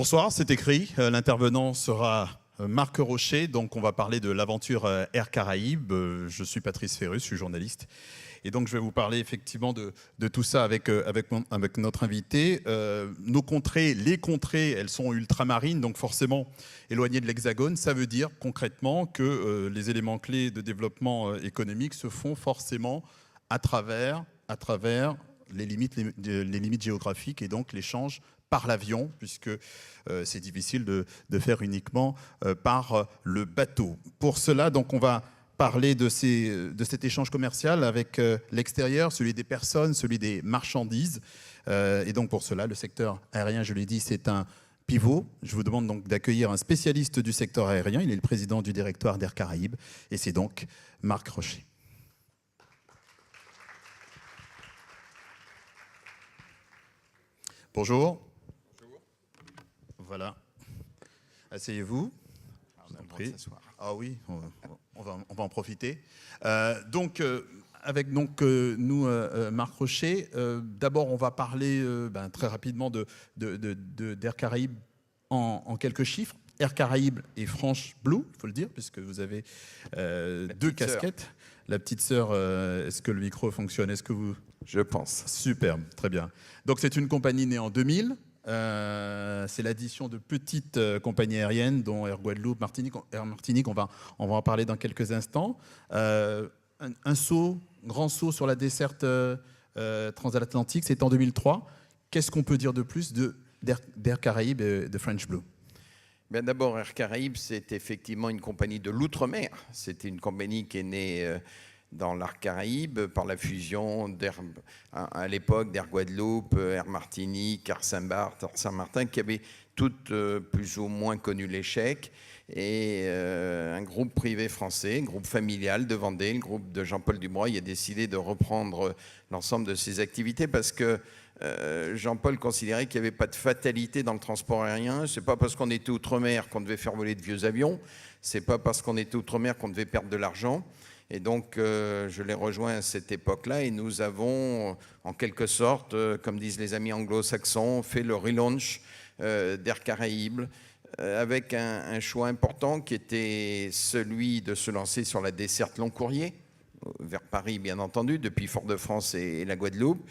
Bonsoir, c'est écrit. L'intervenant sera Marc Rocher. Donc, on va parler de l'aventure Air Caraïbes. Je suis Patrice Ferrus, je suis journaliste. Et donc, je vais vous parler effectivement de tout ça avec notre invité. Nos contrées, les contrées, elles sont ultramarines, donc forcément éloignées de l'Hexagone. Ça veut dire concrètement que les éléments clés de développement économique se font forcément à travers les limites géographiques et donc l'échange par l'avion, puisque c'est difficile de faire uniquement par le bateau. Pour cela, donc, on va parler de cet échange commercial avec l'extérieur, celui des personnes, celui des marchandises. Et donc, pour cela, le secteur aérien, je l'ai dit, c'est un pivot. Je vous demande donc d'accueillir un spécialiste du secteur aérien. Il est le président du directoire d'Air Caraïbes, et c'est donc Marc Rocher. Bonjour. Bonjour. Voilà. Asseyez-vous. Je vous en prie. Ah oui, on va en profiter. Avec nous, Marc Rocher, d'abord on va parler très rapidement d'Air Caraïbes en quelques chiffres. Air Caraïbes et France Blue, il faut le dire, puisque vous avez deux casquettes. La petite sœur, est-ce que le micro fonctionne? Est-ce que vous... Je pense. Superbe, très bien. Donc c'est une compagnie née en 2000. C'est l'addition de petites compagnies aériennes, dont Air Guadeloupe, Air Martinique, on va en parler dans quelques instants. Un grand saut sur la desserte transatlantique, c'est en 2003. Qu'est-ce qu'on peut dire de plus d'Air Caraïbes et de French Blue? D'abord, Air Caraïbes, c'est effectivement une compagnie de l'outre-mer. C'était une compagnie qui est née dans l'Arc Caraïbes par la fusion à l'époque d'Air Guadeloupe, Air Martinique, Air Saint-Barth, Air Saint-Martin, qui avaient toutes plus ou moins connu l'échec. Et un groupe privé français, un groupe familial de Vendée, le groupe de Jean-Paul Dubreuil, a décidé de reprendre l'ensemble de ses activités parce que Jean-Paul considérait qu'il n'y avait pas de fatalité dans le transport aérien. Ce n'est pas parce qu'on était outre-mer qu'on devait faire voler de vieux avions. Ce n'est pas parce qu'on était outre-mer qu'on devait perdre de l'argent. Et donc, je l'ai rejoint à cette époque-là et nous avons, en quelque sorte, comme disent les amis anglo-saxons, fait le relaunch d'Air Caraïbes avec un choix important qui était celui de se lancer sur la desserte long courrier, vers Paris bien entendu, depuis Fort-de-France et la Guadeloupe.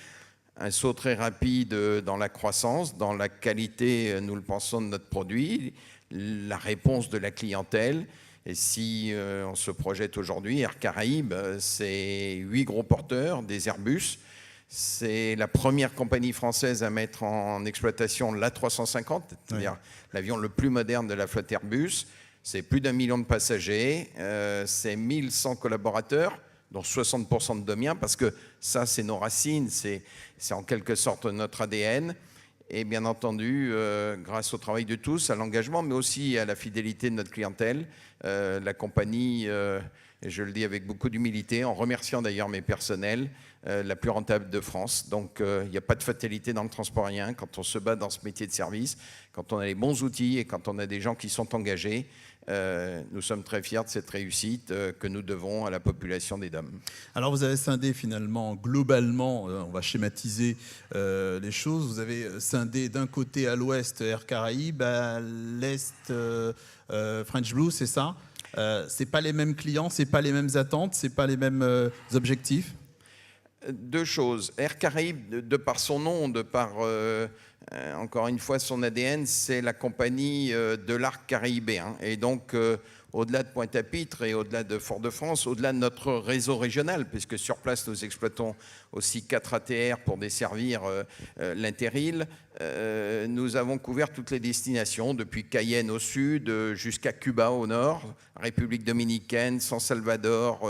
Un saut très rapide dans la croissance, dans la qualité, nous le pensons, de notre produit, la réponse de la clientèle. Et si on se projette aujourd'hui, Air Caraïbes, c'est 8 gros porteurs, des Airbus. C'est la première compagnie française à mettre en exploitation l'A350, c'est-à-dire l'avion le plus moderne de la flotte Airbus. C'est plus d'1 million de passagers, c'est 1100 collaborateurs, dont 60% de Domiens, parce que ça, c'est nos racines, c'est en quelque sorte notre ADN. Et bien entendu, grâce au travail de tous, à l'engagement, mais aussi à la fidélité de notre clientèle, la compagnie, et je le dis avec beaucoup d'humilité, en remerciant d'ailleurs mes personnels, la plus rentable de France. Donc, il n'y a pas de fatalité dans le transport aérien quand on se bat dans ce métier de service, quand on a les bons outils et quand on a des gens qui sont engagés. Nous sommes très fiers de cette réussite que nous devons à la population des DOM. Alors vous avez scindé finalement, globalement, on va schématiser les choses, vous avez scindé d'un côté à l'ouest Air Caraïbes, à l'est French Blue, c'est ça? C'est pas les mêmes clients, c'est pas les mêmes attentes, c'est pas les mêmes objectifs? Deux choses. Air Caraïbes, de par son nom, de par... encore une fois, son ADN, c'est la compagnie de l'arc caraïbéen. Et donc, au-delà de Pointe-à-Pitre et au-delà de Fort-de-France, au-delà de notre réseau régional, puisque sur place, nous exploitons aussi 4 ATR pour desservir l'Interîle, nous avons couvert toutes les destinations, depuis Cayenne au sud jusqu'à Cuba au nord, République dominicaine, San Salvador,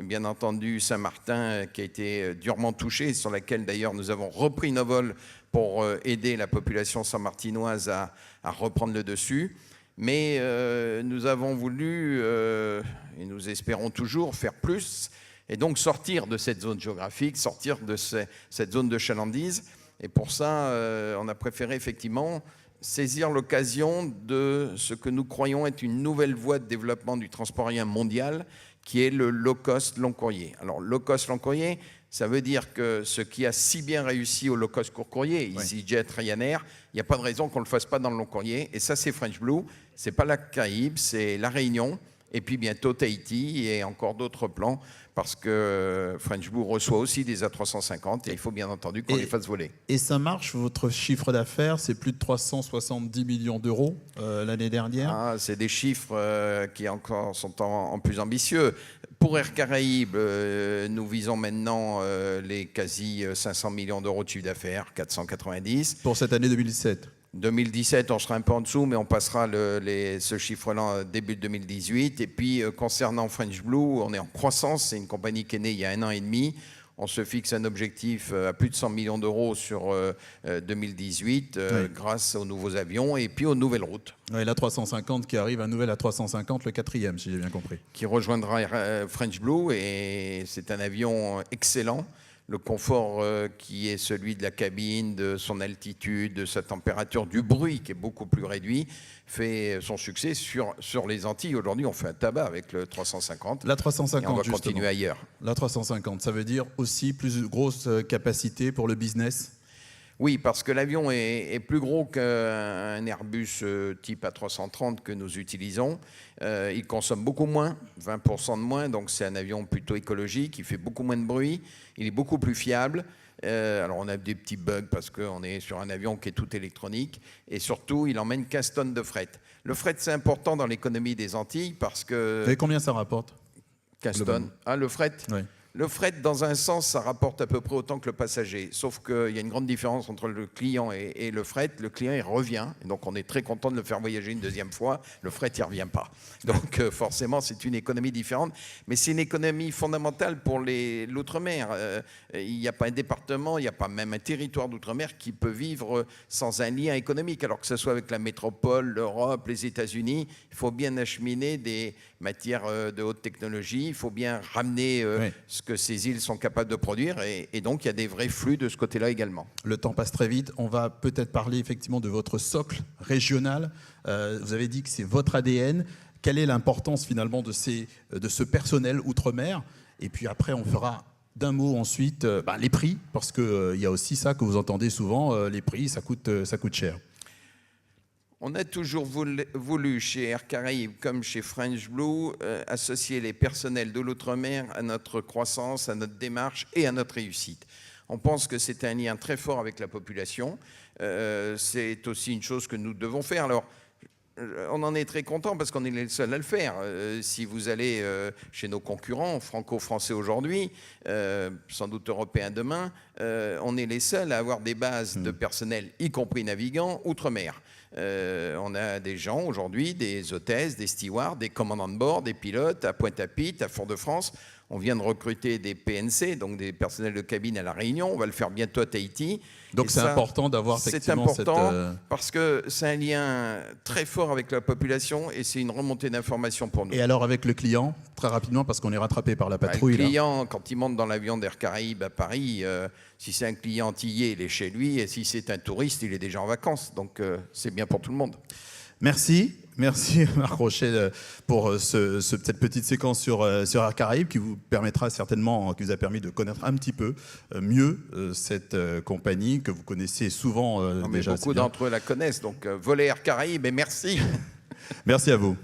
bien entendu Saint-Martin, qui a été durement touché, sur laquelle d'ailleurs nous avons repris nos vols pour aider la population saint-martinoise à reprendre le dessus. Mais nous avons voulu, et nous espérons toujours, faire plus, et donc sortir de cette zone géographique, sortir de cette zone de chalandise. Et pour ça, on a préféré effectivement saisir l'occasion de ce que nous croyons être une nouvelle voie de développement du transport aérien mondial, qui est le low cost long courrier. Alors, low cost long courrier, ça veut dire que ce qui a si bien réussi au low cost court courrier, EasyJet, Ryanair, il n'y a pas de raison qu'on ne le fasse pas dans le long courrier. Et ça, c'est French Blue. Ce n'est pas la Caraïbe, c'est la Réunion. Et puis bientôt Tahiti et encore d'autres plans, parce que French Blue reçoit aussi des A350 et il faut bien entendu qu'on les fasse voler. Et ça marche, votre chiffre d'affaires, c'est plus de 370 millions d'euros l'année dernière. C'est des chiffres qui encore sont en plus ambitieux. Pour Air Caraïbes, nous visons maintenant les quasi 500 millions d'euros de chiffre d'affaires, 490. Pour cette année 2017. 2017, on sera un peu en dessous, mais on passera ce chiffre-là début 2018. Et puis, concernant French Blue, on est en croissance. C'est une compagnie qui est née il y a 1 an et demi. On se fixe un objectif à plus de 100 millions d'euros sur 2018 grâce aux nouveaux avions et puis aux nouvelles routes. Oui, l'A350 qui arrive, un nouvel A350, le 4e, si j'ai bien compris. Qui rejoindra French Blue et c'est un avion excellent. Le confort qui est celui de la cabine, de son altitude, de sa température, du bruit qui est beaucoup plus réduit, fait son succès sur les Antilles. Aujourd'hui, on fait un tabac avec le 350. La 350, et on va continuer ailleurs. La 350, ça veut dire aussi plus grosse capacité pour le business? Oui, parce que l'avion est plus gros qu'un Airbus type A330 que nous utilisons. Il consomme beaucoup moins, 20% de moins, donc c'est un avion plutôt écologique, il fait beaucoup moins de bruit, il est beaucoup plus fiable. Alors on a des petits bugs parce qu'on est sur un avion qui est tout électronique et surtout il emmène 15 tonnes de fret. Le fret c'est important dans l'économie des Antilles parce que... Et combien ça rapporte? 15 tonnes. Ah, le fret? Oui. Le fret, dans un sens, ça rapporte à peu près autant que le passager. Sauf qu'il y a une grande différence entre le client et le fret. Le client, il revient. Et donc, on est très content de le faire voyager une deuxième fois. Le fret, il ne revient pas. Donc, forcément, c'est une économie différente. Mais c'est une économie fondamentale pour l'outre-mer. Il n'y a pas un département, il n'y a pas même un territoire d'outre-mer qui peut vivre sans un lien économique. Alors que ce soit avec la métropole, l'Europe, les États-Unis, il faut bien acheminer des matières de haute technologie. Il faut bien ramener ce que ces îles sont capables de produire et donc il y a des vrais flux de ce côté-là également. Le temps passe très vite. On va peut-être parler effectivement de votre socle régional. Vous avez dit que c'est votre ADN. Quelle est l'importance finalement de ce personnel outre-mer? Et puis après, on fera d'un mot ensuite les prix, parce qu'il y a aussi ça que vous entendez souvent, les prix, ça coûte cher. On a toujours voulu chez Air Caraïbes, comme chez French Blue, associer les personnels de l'outre-mer à notre croissance, à notre démarche et à notre réussite. On pense que c'est un lien très fort avec la population. C'est aussi une chose que nous devons faire. Alors, on en est très content parce qu'on est les seuls à le faire. Si vous allez chez nos concurrents, franco-français aujourd'hui, sans doute européens demain, on est les seuls à avoir des bases de personnel, y compris navigants, outre-mer. On a des gens aujourd'hui, des hôtesses, des stewards, des commandants de bord, des pilotes à Pointe-à-Pitre, à Fort-de-France. On vient de recruter des PNC, donc des personnels de cabine à La Réunion. On va le faire bientôt à Tahiti. Donc c'est important d'avoir effectivement cette... C'est important parce que c'est un lien très fort avec la population et c'est une remontée d'informations pour nous. Et alors avec le client, très rapidement, parce qu'on est rattrapé par la patrouille. Le client, quand il monte dans l'avion d'Air Caraïbes à Paris, si c'est un client antillais, il est chez lui. Et si c'est un touriste, il est déjà en vacances. Donc c'est bien pour tout le monde. Merci. Merci Marc Rochet pour cette petite séquence sur Air Caraïbes qui vous permettra certainement, qui vous a permis de connaître un petit peu mieux cette compagnie que vous connaissez souvent déjà. Beaucoup d'entre eux la connaissent, donc volez Air Caraïbes et merci. Merci à vous.